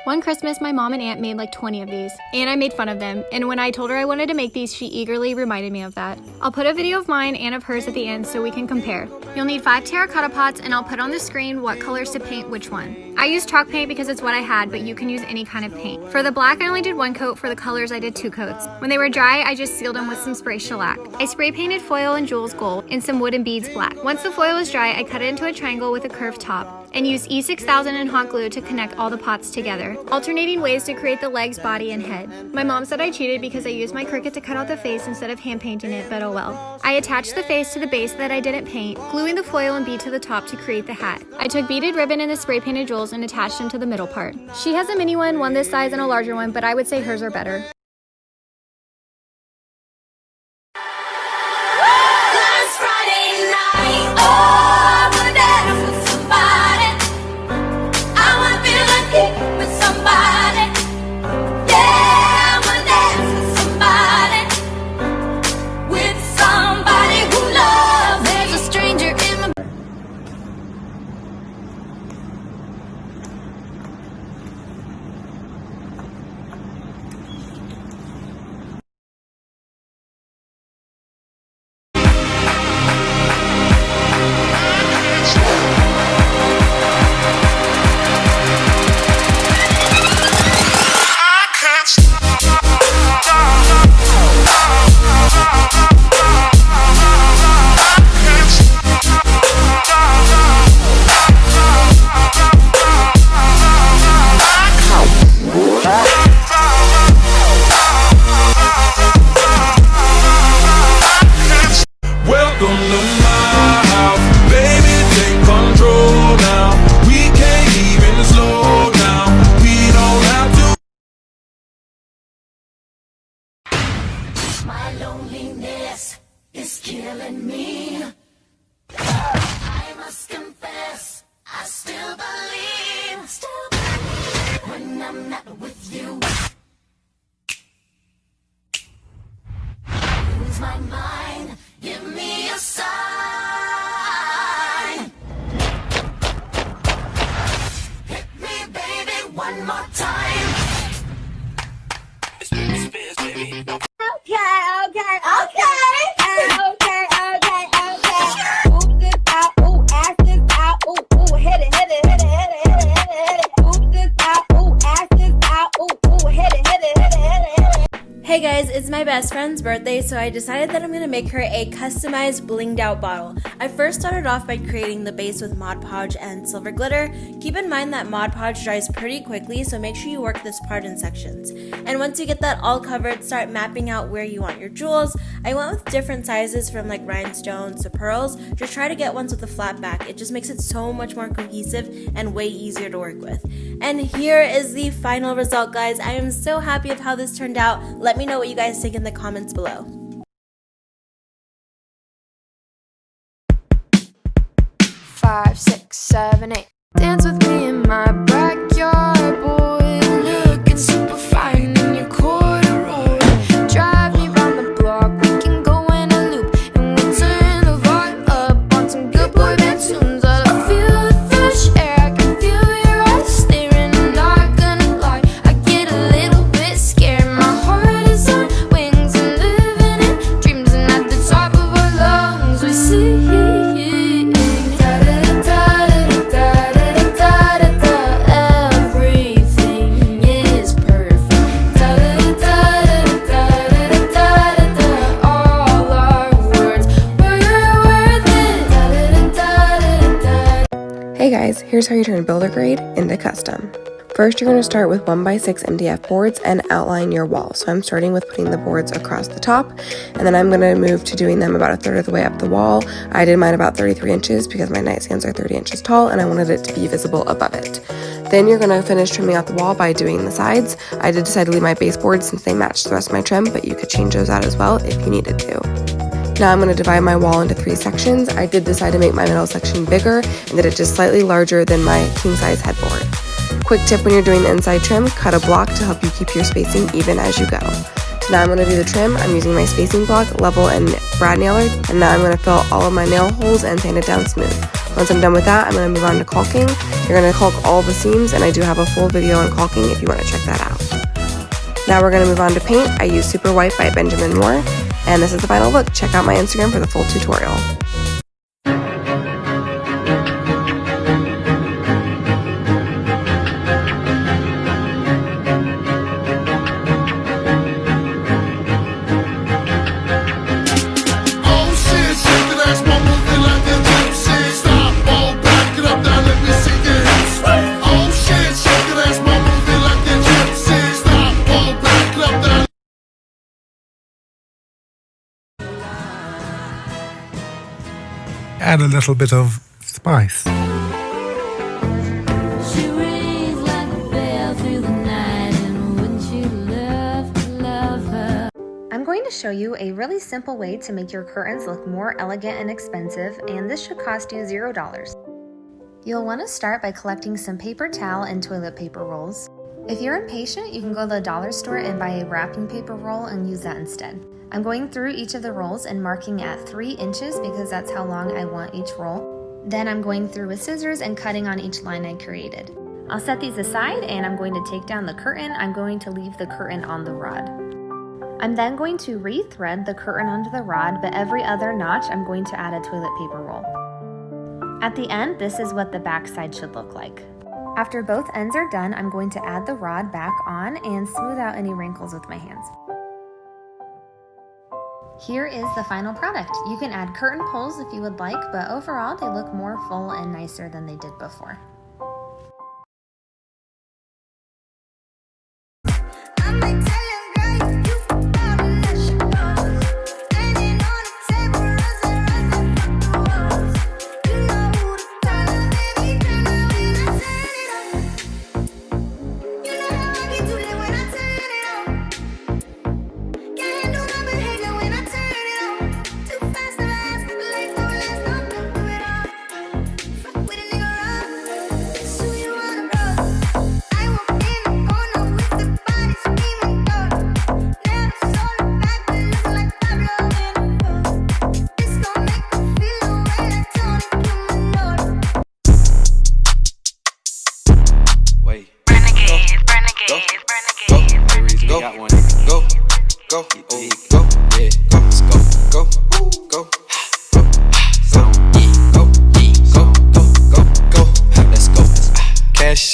One Christmas, my mom and aunt made like 20 of these, and I made fun of them, and when I told her I wanted to make these, she eagerly reminded me of that. I'll put a video of mine and of hers at the end so we can compare. You'll need 5 terracotta pots, and I'll put on the screen what colors to paint which one. I used chalk paint because it's what I had, but you can use any kind of paint. For the black, I only did 1 coat. For the colors, I did 2 coats. When they were dry, I just sealed them with some spray shellac. I spray painted foil and jewels gold and some wooden beads black. Once the foil was dry, I cut it into a triangle with a curved top and used E6000 and hot glue to connect all the pots together, alternating ways to create the legs, body, and head. My mom said I cheated because I used my Cricut to cut out the face instead of hand painting it, but oh well. I attached the face to the base that I didn't paint, gluing the foil and bead to the top to create the hat. I took beaded ribbon and the spray painted jewels and attached them to the middle part. She has a mini one this size and a larger one, but I would say hers are better. My loneliness is killing me. I must confess, I still believe when I'm not with you. I lose my mind, give me a sign. Hit me, baby, one more time. It's Britney Spears, baby. Okay. Ooh, this out, ooh, ass this out, ooh, hit it. Ooh, this out, ooh, ass this out, ooh, hit it. Hey guys, it's my best friend's birthday, so I decided that I'm going to make her a customized blinged out bottle. I first started off by creating the base with Mod Podge and silver glitter. Keep in mind that Mod Podge dries pretty quickly, so make sure you work this part in sections. And once you get that all covered, start mapping out where you want your jewels. I went with different sizes from like rhinestones to pearls. Just try to get ones with a flat back. It just makes it so much more cohesive and way easier to work with. And here is the final result, guys. I am so happy of how this turned out. Let me know what you guys think in the comments below. 5, 6, 7, 8. Dance with me in my backyard, boy. Looking super fine in your corduroy. Drive me round the block, we can go in a loop, and we'll turn the vibe up on some good boy band tunes. I feel the fresh air, I can feel your eyes staring. I'm not gonna lie, I get a little bit scared. My heart is on wings and living in dreams, and at the top of our lungs we sing. Hey guys, here's how you turn builder grade into custom. First, you're going to start with 1x6 MDF boards and outline your wall. So I'm starting with putting the boards across the top, and then I'm going to move to doing them about a third of the way up the wall. I did mine about 33 inches because my nightstands are 30 inches tall and I wanted it to be visible above it. Then you're going to finish trimming out the wall by doing the sides. I did decide to leave my baseboards since they matched the rest of my trim, but you could change those out as well if you needed to. Now I'm going to divide my wall into 3 sections. I did decide to make my middle section bigger and did it just slightly larger than my king size headboard. Quick tip when you're doing the inside trim, cut a block to help you keep your spacing even as you go. So now I'm going to do the trim. I'm using my spacing block, level and brad nailer, and now I'm going to fill all of my nail holes and sand it down smooth. Once I'm done with that, I'm going to move on to caulking. You're going to caulk all the seams, and I do have a full video on caulking if you want to check that out. Now we're going to move on to paint. I use Super White by Benjamin Moore, and this is the final look. Check out my Instagram for the full tutorial. Add a little bit of spice. I'm going to show you a really simple way to make your curtains look more elegant and expensive, and this should cost you $0. You'll want to start by collecting some paper towel and toilet paper rolls. If you're impatient, you can go to the dollar store and buy a wrapping paper roll and use that instead. I'm going through each of the rolls and marking at 3 inches because that's how long I want each roll. Then I'm going through with scissors and cutting on each line I created. I'll set these aside and I'm going to take down the curtain. I'm going to leave the curtain on the rod. I'm then going to re-thread the curtain onto the rod, but every other notch I'm going to add a toilet paper roll. At the end, this is what the back side should look like. After both ends are done, I'm going to add the rod back on and smooth out any wrinkles with my hands. Here is the final product. You can add curtain poles if you would like, but overall they look more full and nicer than they did before.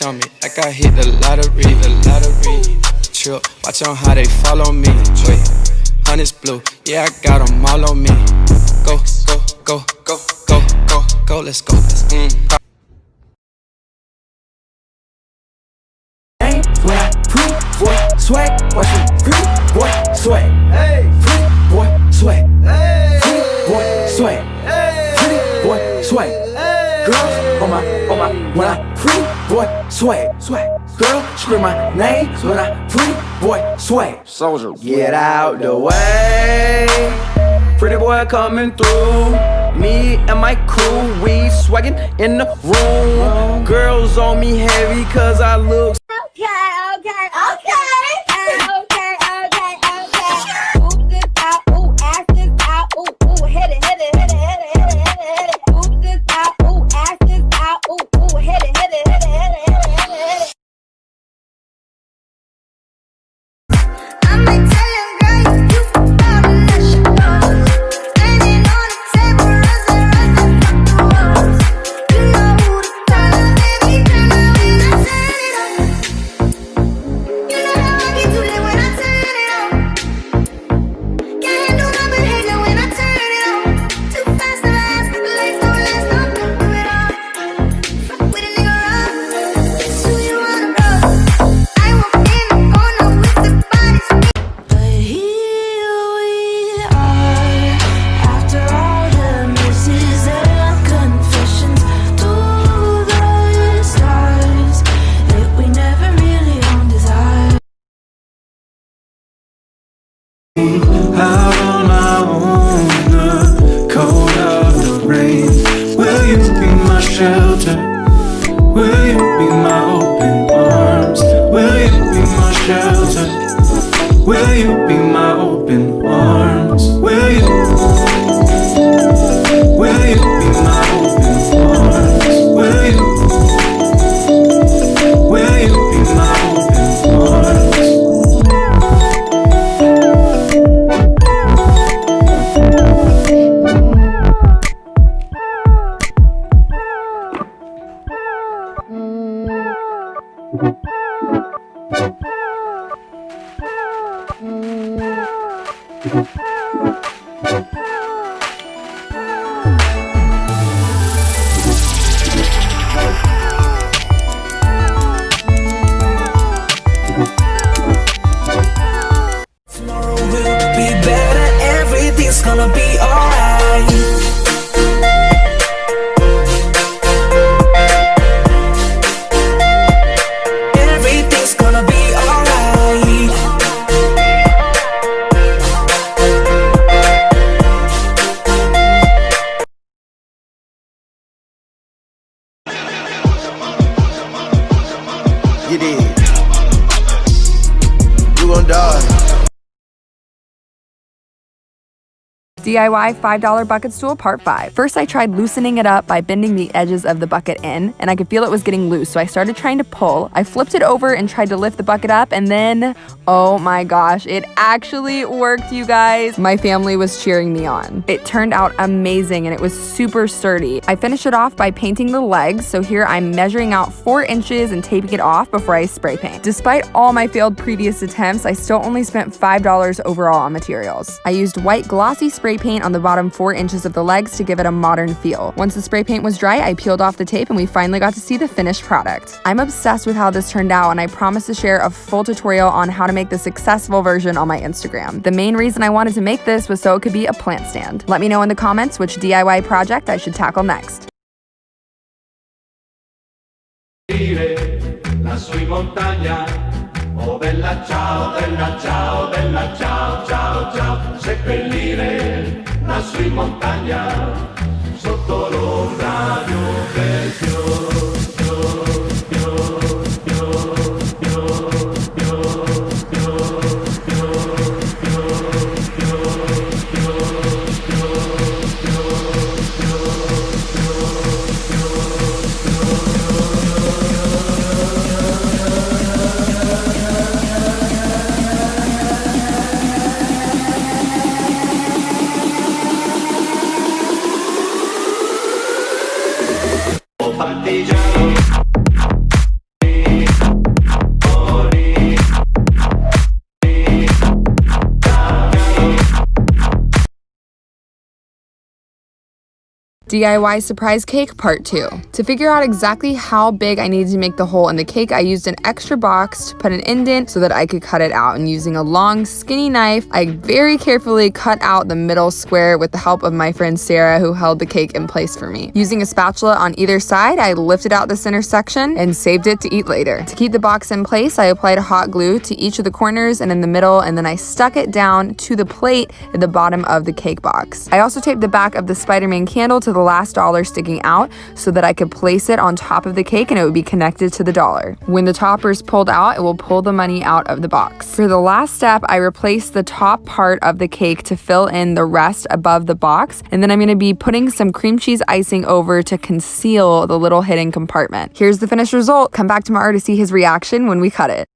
On me like I hit the lottery, Trip, watch on how they follow me. Wait, honey's blue, yeah, I got them all on me. Go, go, go, go, go, go, go, let's go. Swag, watch me, pretty boy, swag, hey, pretty boy, swag, hey, pretty boy, swag, hey, pretty boy, swag, hey, girls on my, when I pretty boy, swag, girl, scream my name when I pretty boy, swag, soldier, get out the way, pretty boy coming through, me and my crew, we swaggin' in the room, girls on me heavy cause I look Okay. Ooh, this out, ooh, ass this out, ooh, hit it. Ooh, this out, ooh, ass this out, ooh, hit it. I might tell him, girl, you forgot to let you go. Standing on the table, rising from the walls. You know who to call, baby, turn around when I turn it on. You know how I get to live when I turn it on. Can't handle my behavior when I turn it on. Too fast to last, life don't last, don't do it all. Fuck with a nigga rough, it's who you wanna roll. I walk in the corner with the body speed. But here we are, after all the misses and confessions to the stars that we never really owned desire. out on my own in the cold of the rain. Will you be my shelter? Will you be my open arms? Will you be my shelter? Will you be my open arms? Will you be my open arms? Tomorrow will be better, everything's gonna be alright. Everything's gonna be alright. You did. You gon' die. DIY $5 bucket stool part 5. First, I tried loosening it up by bending the edges of the bucket in, and I could feel it was getting loose, so I started trying to pull. I flipped it over and tried to lift the bucket up, and then, oh my gosh, it actually worked, you guys. My family was cheering me on. It turned out amazing, and it was super sturdy. I finished it off by painting the legs, so here I'm measuring out 4 inches and taping it off before I spray paint. Despite all my failed previous attempts, I still only spent $5 overall on materials. I used white glossy spray paint on the bottom 4 inches of the legs to give it a modern feel. Once the spray paint was dry, I peeled off the tape and we finally got to see the finished product. I'm obsessed with how this turned out, and I promise to share a full tutorial on how to make the successful version on my Instagram. The main reason I wanted to make this was so it could be a plant stand. Let me know in the comments which DIY project I should tackle next. Lassù in montagna, oh bella ciao, bella ciao, bella ciao, ciao, ciao, seppellire lassù in montagna, sotto l'ombra di un bel fior, fior, fior, fior, fior, fior, fior, fior, fior, partigiano. DIY surprise cake part 2. To figure out exactly how big I needed to make the hole in the cake, I used an extra box to put an indent so that I could cut it out, and using a long skinny knife, I very carefully cut out the middle square with the help of my friend Sarah, who held the cake in place for me. Using a spatula on either side, I lifted out the center section and saved it to eat later. To keep the box in place, I applied hot glue to each of the corners and in the middle, and then I stuck it down to the plate at the bottom of the cake box. I also taped the back of the Spider-Man candle to the last dollar sticking out so that I could place it on top of the cake and it would be connected to the dollar. When the topper is pulled out, it will pull the money out of the box. For the last step, I replaced the top part of the cake to fill in the rest above the box, and then I'm going to be putting some cream cheese icing over to conceal the little hidden compartment. Here's the finished result. Come back tomorrow to see his reaction when we cut it.